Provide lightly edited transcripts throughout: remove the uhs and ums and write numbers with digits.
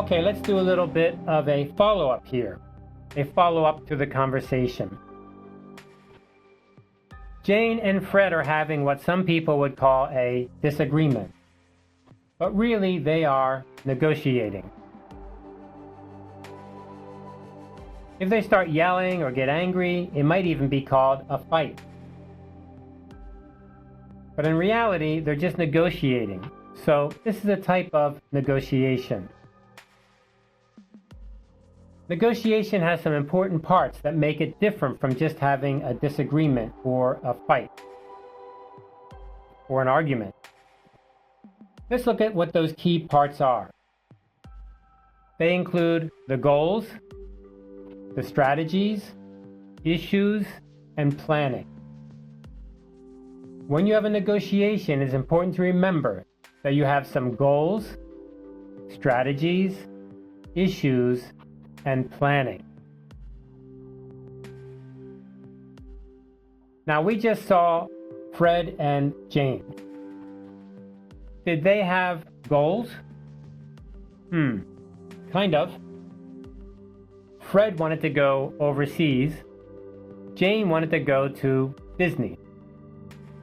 Okay, let's do a little bit of a follow-up here, a follow-up to the conversation. Jane and Fred are having what some people would call a disagreement, but really they are negotiating. If they start yelling or get angry, it might even be called a fight. But in reality, they're just negotiating. So this is a type of negotiation. Negotiation has some important parts that make it different from just having a disagreement or a fight or an argument. Let's look at what those key parts are. They include the goals, the strategies, issues, and planning. When you have a negotiation, it's important to remember that you have some goals, strategies, issues, and planning. Now, we just saw Fred and Jane. Did they have goals? Kind of. Fred wanted to go overseas. Jane wanted to go to Disney.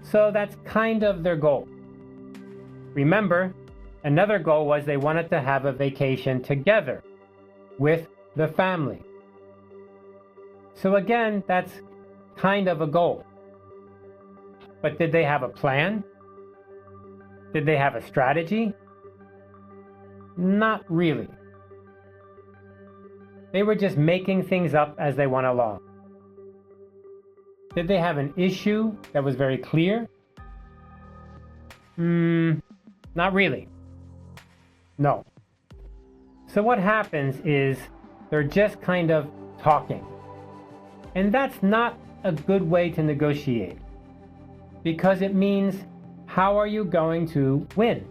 So that's kind of their goal. Remember, another goal was they wanted to have a vacation together with the family. So again, that's kind of a goal. But did they have a plan? Did they have a strategy? Not really. They were just making things up as they went along. Did they have an issue that was very clear? Not really. No. So what happens is they're just kind of talking. And that's not a good way to negotiate, because it means, how are you going to win?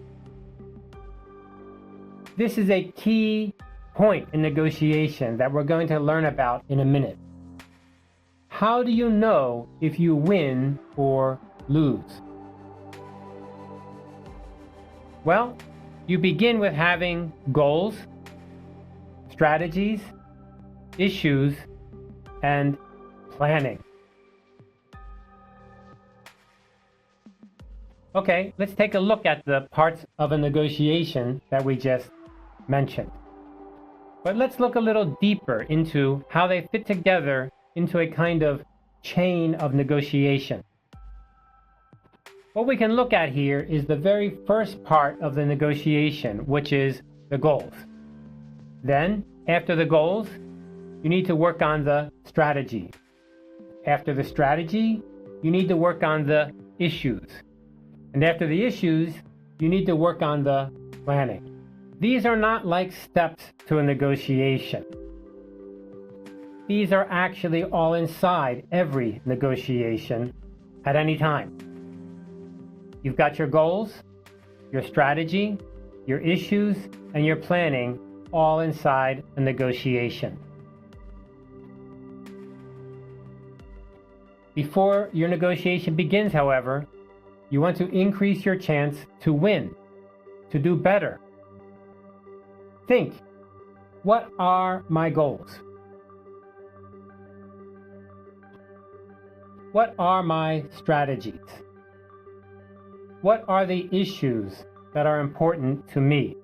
This is a key point in negotiation that we're going to learn about in a minute. How do you know if you win or lose? Well, you begin with having goals, strategies, issues, and planning. Okay, let's take a look at the parts of a negotiation that we just mentioned. But let's look a little deeper into how they fit together into a kind of chain of negotiation. What we can look at here is the very first part of the negotiation, which is the goals. Then, after the goals, you need to work on the strategy. After the strategy, you need to work on the issues. And after the issues, you need to work on the planning. These are not like steps to a negotiation. These are actually all inside every negotiation at any time. You've got your goals, your strategy, your issues, and your planning all inside a negotiation. Before your negotiation begins, however, you want to increase your chance to win, to do better. Think, what are my goals? What are my strategies? What are the issues that are important to me?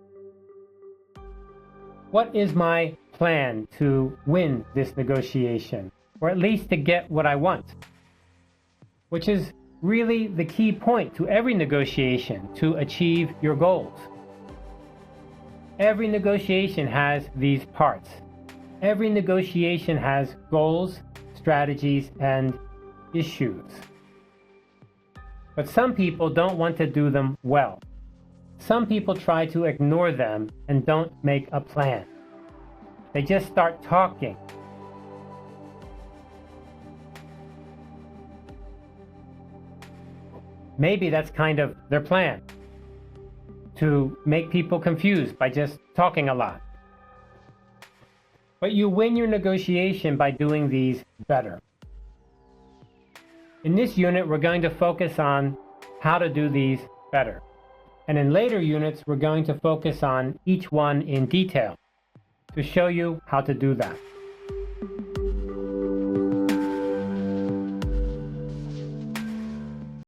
What is my plan to win this negotiation, or at least to get what I want? Which is really the key point to every negotiation, to achieve your goals. Every negotiation has these parts. Every negotiation has goals, strategies, and issues. But some people don't want to do them well. Some people try to ignore them and don't make a plan. They just start talking. Maybe that's kind of their plan, to make people confused by just talking a lot. But you win your negotiation by doing these better. In this unit, we're going to focus on how to do these better. And in later units, we're going to focus on each one in detail. to show you how to do that.